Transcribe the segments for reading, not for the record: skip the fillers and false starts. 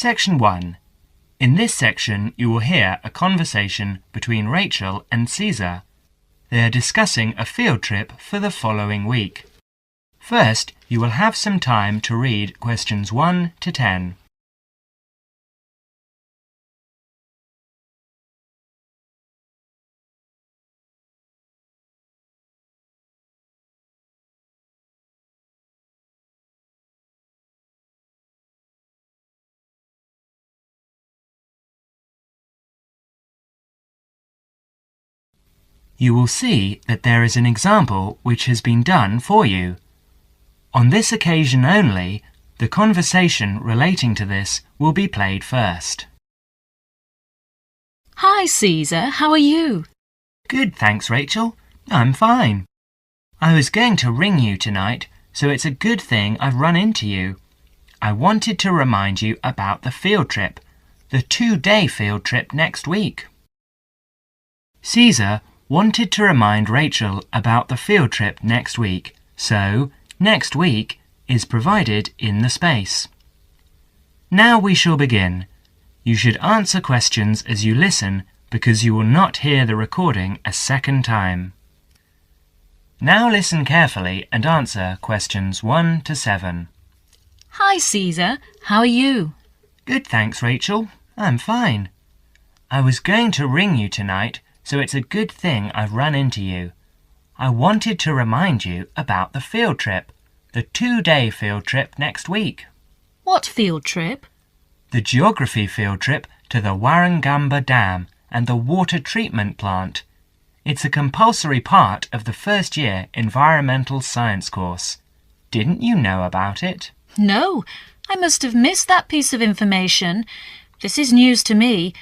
Section 1. In this section you will hear a conversation between Rachel and Caesar. They are discussing a field trip for the following week. First, you will have some time to read questions 1 to 10. You will see that there is an example which has been done for you. On this occasion only, the conversation relating to this will be played first. Hi, Caesar. How are you? Good, thanks, Rachel. I'm fine. I was going to ring you tonight, so it's a good thing I've run into you. I wanted to remind you about the field trip, the 2-day field trip next week. Caesar wanted to remind Rachel about the field trip next week, so next week is provided in the space. Now we shall begin. You should answer questions as you listen because you will not hear the recording a second time. Now listen carefully and answer questions 1 to 7. Hi, Caesar. How are you? Good, thanks, Rachel. I'm fine. I was going to ring you tonight, so it's a good thing I've run into you. I wanted to remind you about the field trip, the 2-day field trip next week. What field trip? The geography field trip to the Warragamba Dam and the water treatment plant. It's a compulsory part of the first year environmental science course. Didn't you know about it? No, I must have missed that piece of information. This is news to me.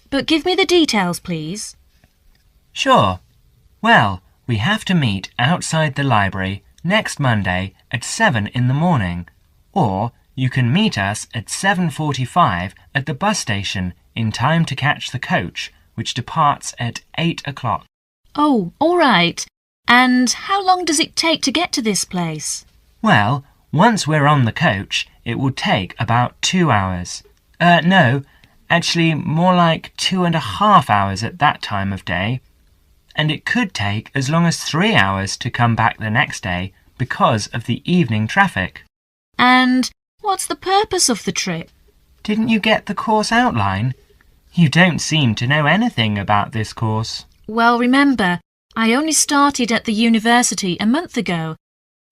But give me the details, please. Sure. Well, we have to meet outside the library next Monday at 7 in the morning, or you can meet us at 7:45 at the bus station in time to catch the coach, which departs at 8 o'clock. Oh, all right. And how long does it take to get to this place? Well, once we're on the coach, it will take about 2 hours. No, actually more like 2.5 hours at that time of day. And it could take as long as 3 hours to come back the next day because of the evening traffic. And what's the purpose of the trip? Didn't you get the course outline? You don't seem to know anything about this course. Well, remember, I only started at the university a month ago,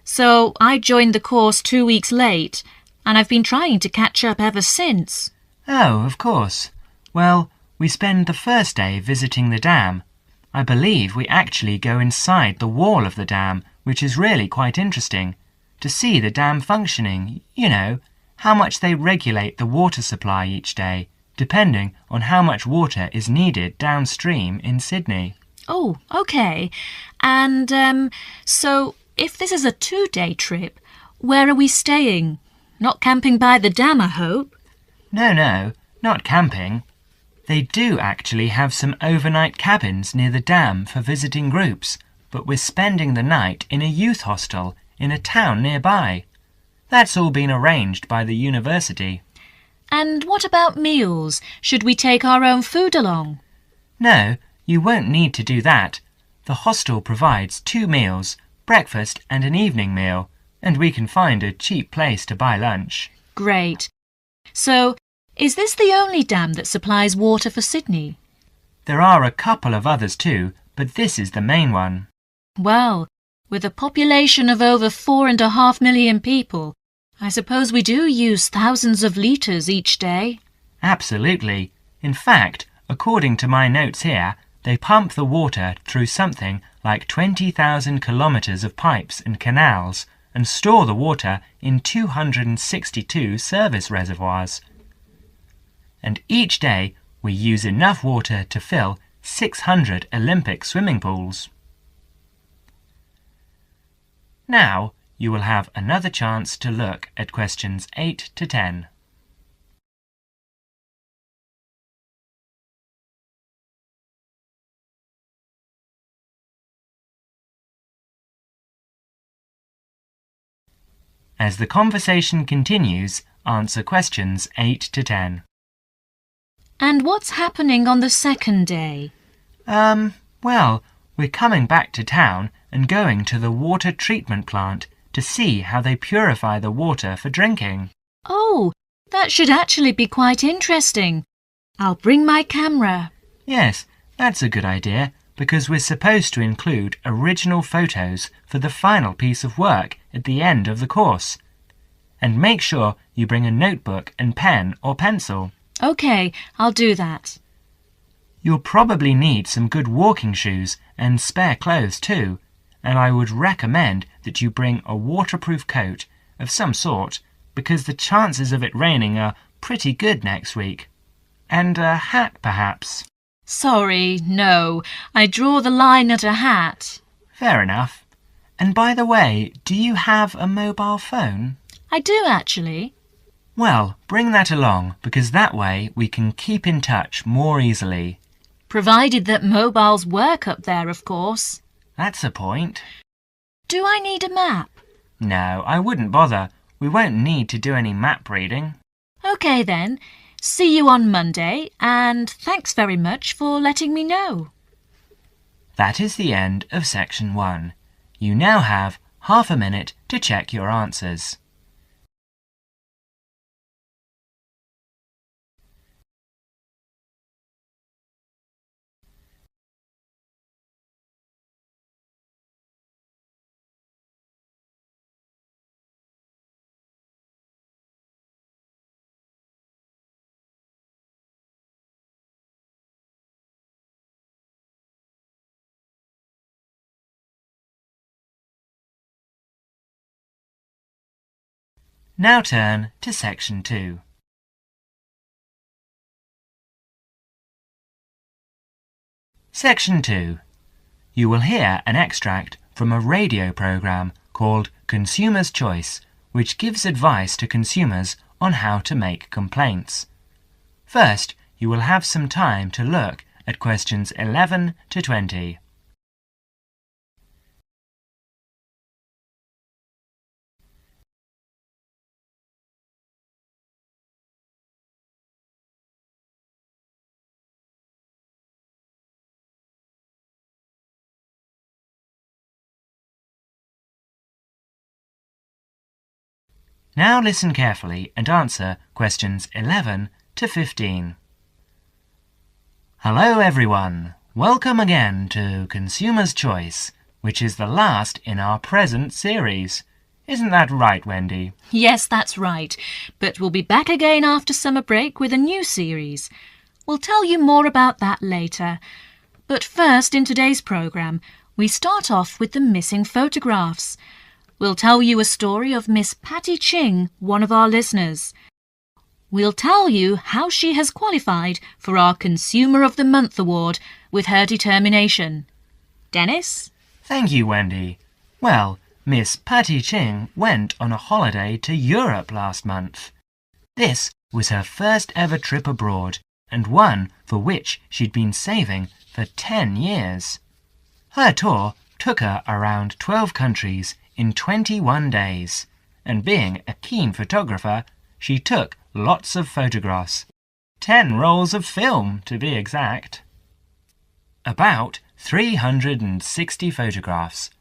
so I joined the course 2 weeks late, and I've been trying to catch up ever since. Oh, of course. Well, we spend the first day visiting the dam. I believe we actually go inside the wall of the dam, which is really quite interesting, to see the dam functioning, you know, how much they regulate the water supply each day, depending on how much water is needed downstream in Sydney. Oh, okay. And, so if this is a 2-day trip, where are we staying? Not camping by the dam, I hope? No, not camping. They do actually have some overnight cabins near the dam for visiting groups, but we're spending the night in a youth hostel in a town nearby. That's all been arranged by the university. And what about meals? Should we take our own food along? No, you won't need to do that. The hostel provides 2 meals, breakfast and an evening meal, and we can find a cheap place to buy lunch. Great. So, is this the only dam that supplies water for Sydney? There are a couple of others too, but this is the main one. Well, with a population of over 4.5 million people, I suppose we do use thousands of litres each day. Absolutely. In fact, according to my notes here, they pump the water through something like 20,000 kilometres of pipes and canals and store the water in 262 service reservoirs. And each day we use enough water to fill 600 Olympic swimming pools. Now you will have another chance to look at questions 8 to 10. As the conversation continues, answer questions 8 to 10. And what's happening on the second day? Well, we're coming back to town and going to the water treatment plant to see how they purify the water for drinking. Oh, that should actually be quite interesting. I'll bring my camera. Yes, that's a good idea, because we're supposed to include original photos for the final piece of work at the end of the course. And make sure you bring a notebook and pen or pencil. OK, I'll do that. You'll probably need some good walking shoes and spare clothes too, and I would recommend that you bring a waterproof coat of some sort, because the chances of it raining are pretty good next week. And a hat, perhaps. Sorry, no. I draw the line at a hat. Fair enough. And by the way, do you have a mobile phone? I do, actually. Well, bring that along, because that way we can keep in touch more easily. Provided that mobiles work up there, of course. That's a point. Do I need a map? No, I wouldn't bother. We won't need to do any map reading. OK then. See you on Monday, and thanks very much for letting me know. That is the end of section 1. You now have half a minute to check your answers. Now turn to section 2. Section 2. You will hear an extract from a radio program called Consumer's Choice, which gives advice to consumers on how to make complaints. First, you will have some time to look at questions 11 to 20. Now listen carefully and answer questions 11 to 15. Hello everyone! Welcome again to Consumer's Choice, which is the last in our present series. Isn't that right, Wendy? Yes, that's right. But we'll be back again after summer break with a new series. We'll tell you more about that later. But first, in today's programme, we start off with the missing photographs. We'll tell you a story of Miss Patty Ching, one of our listeners. We'll tell you how she has qualified for our Consumer of the Month award with her determination. Dennis? Thank you, Wendy. Well, Miss Patty Ching went on a holiday to Europe last month. This was her first ever trip abroad, and one for which she'd been saving for 10 years. Her tour took her around 12 countries in 21 days, and being a keen photographer, she took lots of photographs. 10 rolls of film, to be exact. About 360 photographs.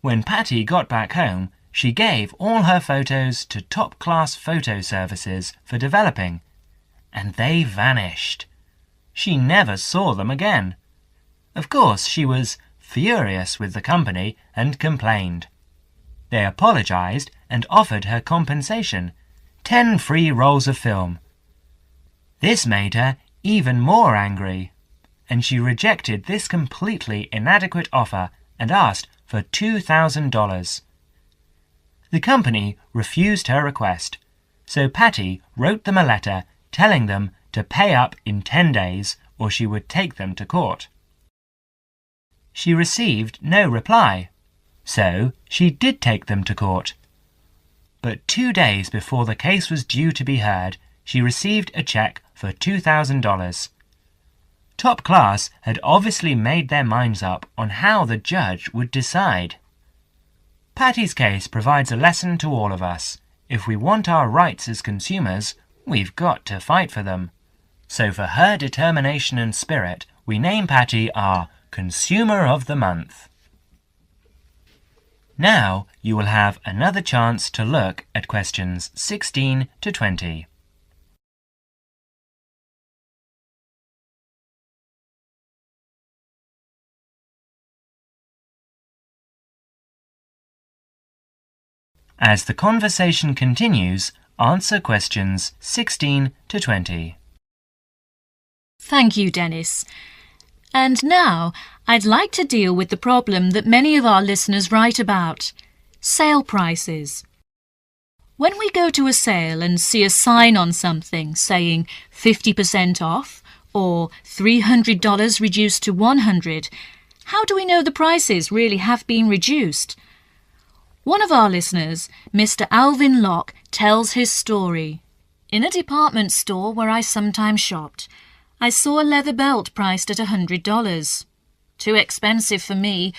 When Patty got back home, she gave all her photos to top-class photo services for developing, and they vanished. She never saw them again. Of course, she was furious with the company and complained. They apologized and offered her compensation, 10 free rolls of film. This made her even more angry, and she rejected this completely inadequate offer and asked for $2,000. The company refused her request, so Patty wrote them a letter telling them to pay up in 10 days or she would take them to court. She received no reply. So she did take them to court. But 2 days before the case was due to be heard, she received a cheque for $2,000. Top Class had obviously made their minds up on how the judge would decide. Patty's case provides a lesson to all of us. If we want our rights as consumers, we've got to fight for them. So for her determination and spirit, we name Patty our Consumer of the Month. Now you will have another chance to look at questions 16 to 20. As the conversation continues, answer questions 16 to 20. Thank you, Dennis. And now I'd like to deal with the problem that many of our listeners write about: sale prices. When we go to a sale and see a sign on something saying 50% off or $300 reduced to $100, how do we know the prices really have been reduced? One of our listeners, Mr. Alvin Locke, tells his story. In a department store where I sometimes shopped, I saw a leather belt priced at $100. Too expensive for me,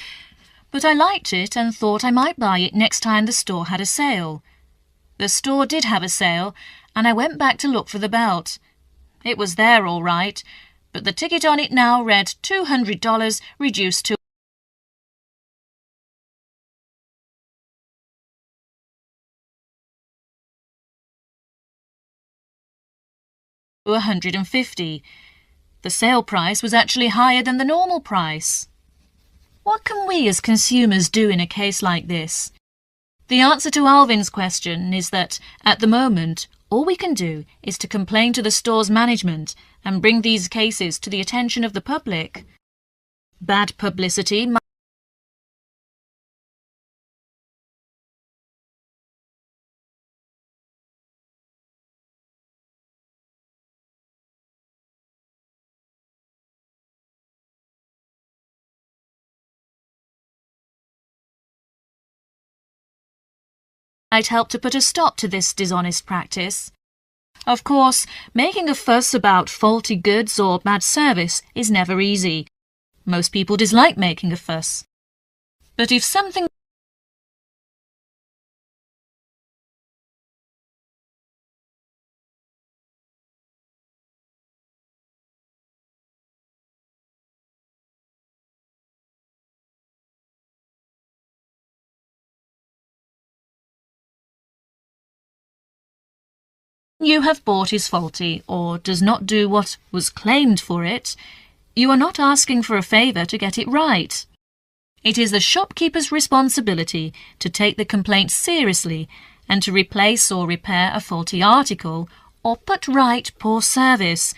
but I liked it and thought I might buy it next time the store had a sale. The store did have a sale, and I went back to look for the belt. It was there all right, but the ticket on it now read $200 reduced to $150. The sale price was actually higher than the normal price. What can we as consumers do in a case like this? The answer to Alvin's question is that, at the moment, all we can do is to complain to the store's management and bring these cases to the attention of the public. Bad publicity might help to put a stop to this dishonest practice. Of course, making a fuss about faulty goods or bad service is never easy. Most people dislike making a fuss. But if something you have bought is faulty or does not do what was claimed for it, you are not asking for a favour to get it right. It is the shopkeeper's responsibility to take the complaint seriously and to replace or repair a faulty article or put right poor service,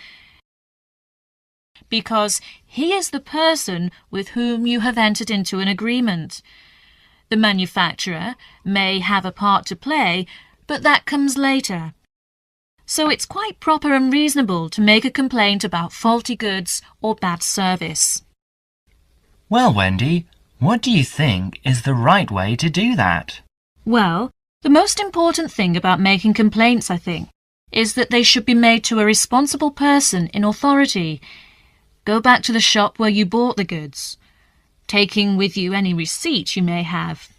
because he is the person with whom you have entered into an agreement. The manufacturer may have a part to play, but that comes later. So it's quite proper and reasonable to make a complaint about faulty goods or bad service. Well, Wendy, what do you think is the right way to do that? Well, the most important thing about making complaints, I think, is that they should be made to a responsible person in authority. Go back to the shop where you bought the goods, taking with you any receipt you may have.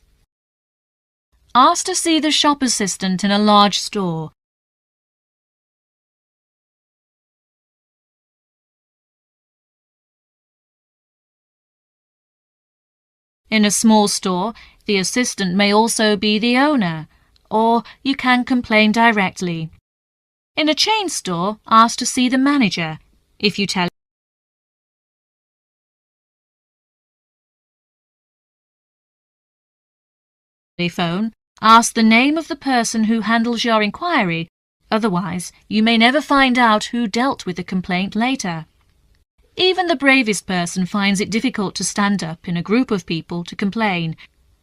Ask to see the shop assistant in a large store. In a small store, the assistant may also be the owner, or you can complain directly. In a chain store, ask to see the manager. If you telephone, ask the name of the person who handles your inquiry, otherwise you may never find out who dealt with the complaint later. Even the bravest person finds it difficult to stand up in a group of people to complain.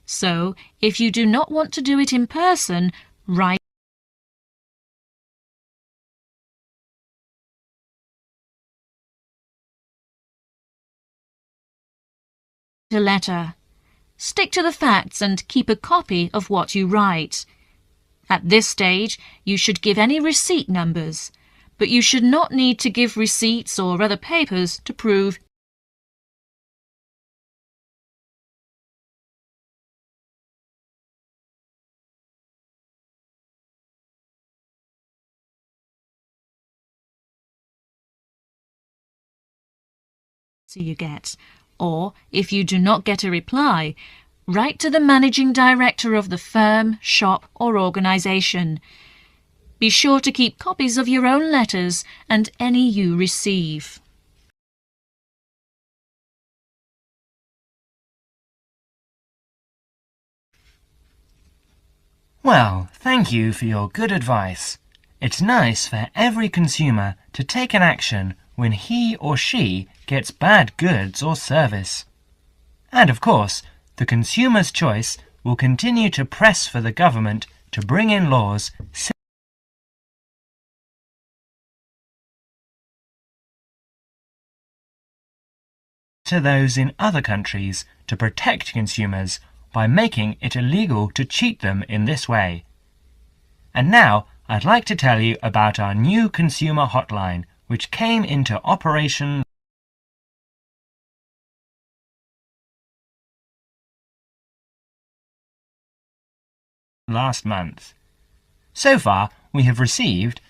So, if you do not want to do it in person, write a letter. Stick to the facts and keep a copy of what you write. At this stage, you should give any receipt numbers, but you should not need to give receipts or other papers to prove you get. Or, if you do not get a reply, write to the managing director of the firm, shop or organisation. Be sure to keep copies of your own letters and any you receive. Well, thank you for your good advice. It's nice for every consumer to take an action when he or she gets bad goods or service. And of course, the consumer's choice will continue to press for the government to bring in laws to those in other countries to protect consumers by making it illegal to cheat them in this way. And now I'd like to tell you about our new consumer hotline, which came into operation last month. So far, we have received.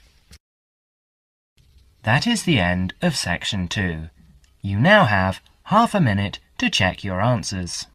That is the end of section 2. You now have half a minute to check your answers.